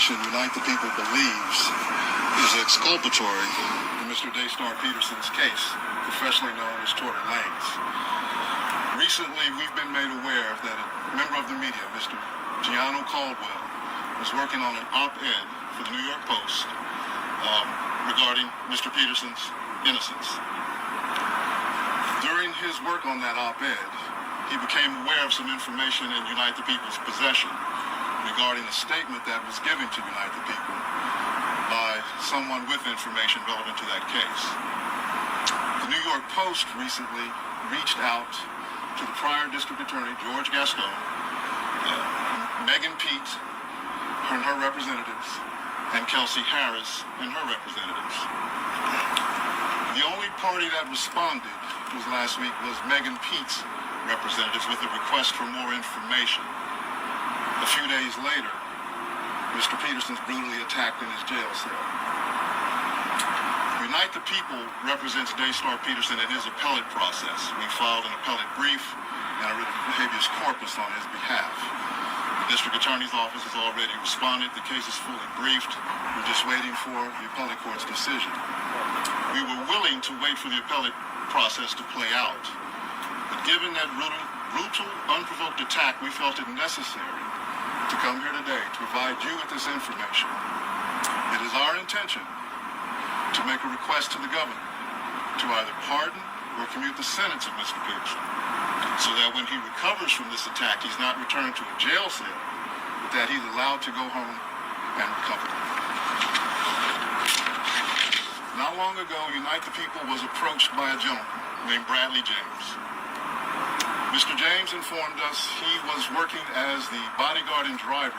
information Unite the People believes is exculpatory in Mr. Daystar Peterson's case, professionally known as Tory Lanez. Recently, we've been made aware that a member of the media, Mr. Gianno Caldwell, was working on an op-ed for the New York Post regarding Mr. Peterson's innocence. During his work on that op-ed, he became aware of some information in Unite the People's possession regarding a statement that was given to Unite the People by someone with information relevant to that case. The New York Post recently reached out to the prior district attorney, George Gaston, Megan Pete and her representatives, and Kelsey Harris and her representatives. The only party that responded last week was Megan Pete's representatives with a request for more information. A few days later, Mr. Peterson's brutally attacked in his jail cell. Unite the People represents Daystar Peterson in his appellate process. We filed an appellate brief and a writ of habeas corpus on his behalf. The district attorney's office has already responded. The case is fully briefed. We're just waiting for the appellate court's decision. We were willing to wait for the appellate process to play out. But given that brutal, unprovoked attack, we felt it necessary to come here today to provide you with this information. It is our intention to make a request to the governor to either pardon or commute the sentence of Mr. Peterson, so that when he recovers from this attack, he's not returned to a jail cell, but that he's allowed to go home and recover. Not long ago, Unite the People was approached by a gentleman named Bradley James. Mr. James informed us he was working as the bodyguard and driver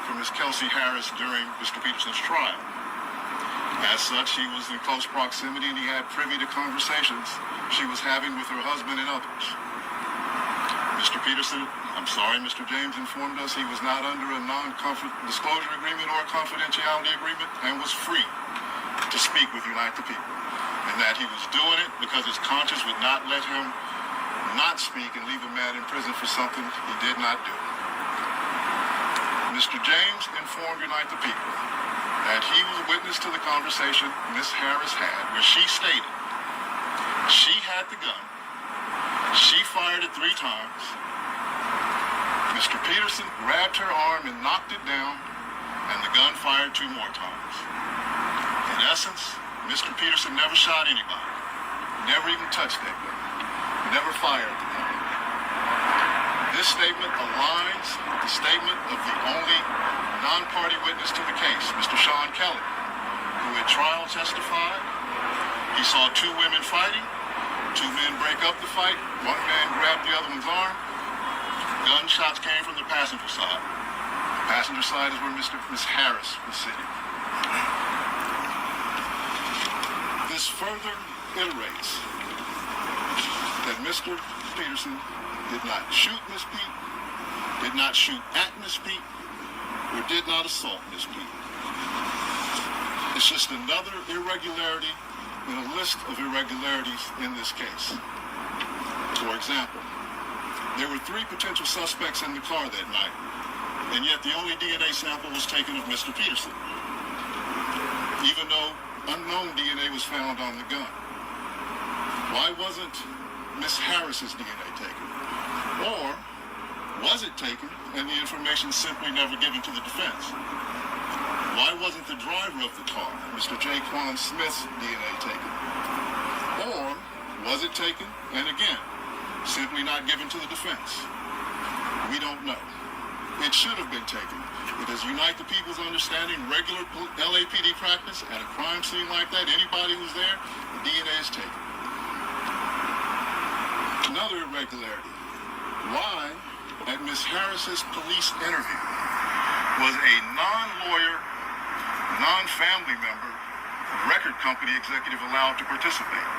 for Ms. Kelsey Harris during Mr. Peterson's trial. As such, he was in close proximity and he had privy to conversations she was having with her husband and others. Mr. James informed us he was not under a non-disclosure agreement or a confidentiality agreement and was free to speak with Unite the People, and that he was doing it because his conscience would not let him not speak and leave a man in prison for something he did not do. Mr. James informed Unite the People that he was a witness to the conversation Ms. Harris had, where she stated she had the gun, she fired it 3 times, Mr. Peterson grabbed her arm and knocked it down, and the gun fired 2 more times. In essence, Mr. Peterson never shot anybody, never even touched that gun, never fired the gun. This statement aligns with the statement of the only non-party witness to the case, Mr. Sean Kelly, who at trial testified he saw 2 women fighting, 2 men break up the fight, 1 man grabbed the other one's arm. Gunshots came from the passenger side. The passenger side is where Ms. Harris was sitting. This further iterates that Mr. Peterson did not shoot Ms. Pete, did not shoot at Ms. Pete, or did not assault Ms. Pete. It's just another irregularity in a list of irregularities in this case. For example, there were 3 potential suspects in the car that night, and yet the only DNA sample was taken of Mr. Peterson, even though unknown DNA was found on the gun. Why wasn't Ms. Harris's DNA taken? Or was it taken and the information simply never given to the defense? Why wasn't the driver of the car, Mr. Jaquan Smith's DNA taken? Or was it taken and again, simply not given to the defense? We don't know. It should have been taken. It is Unite the People's understanding, regular LAPD practice at a crime scene like that, anybody who's there, the DNA is taken. Another irregularity. Why, at Ms. Harris's police interview, was a non-lawyer, non-family member, record company executive allowed to participate?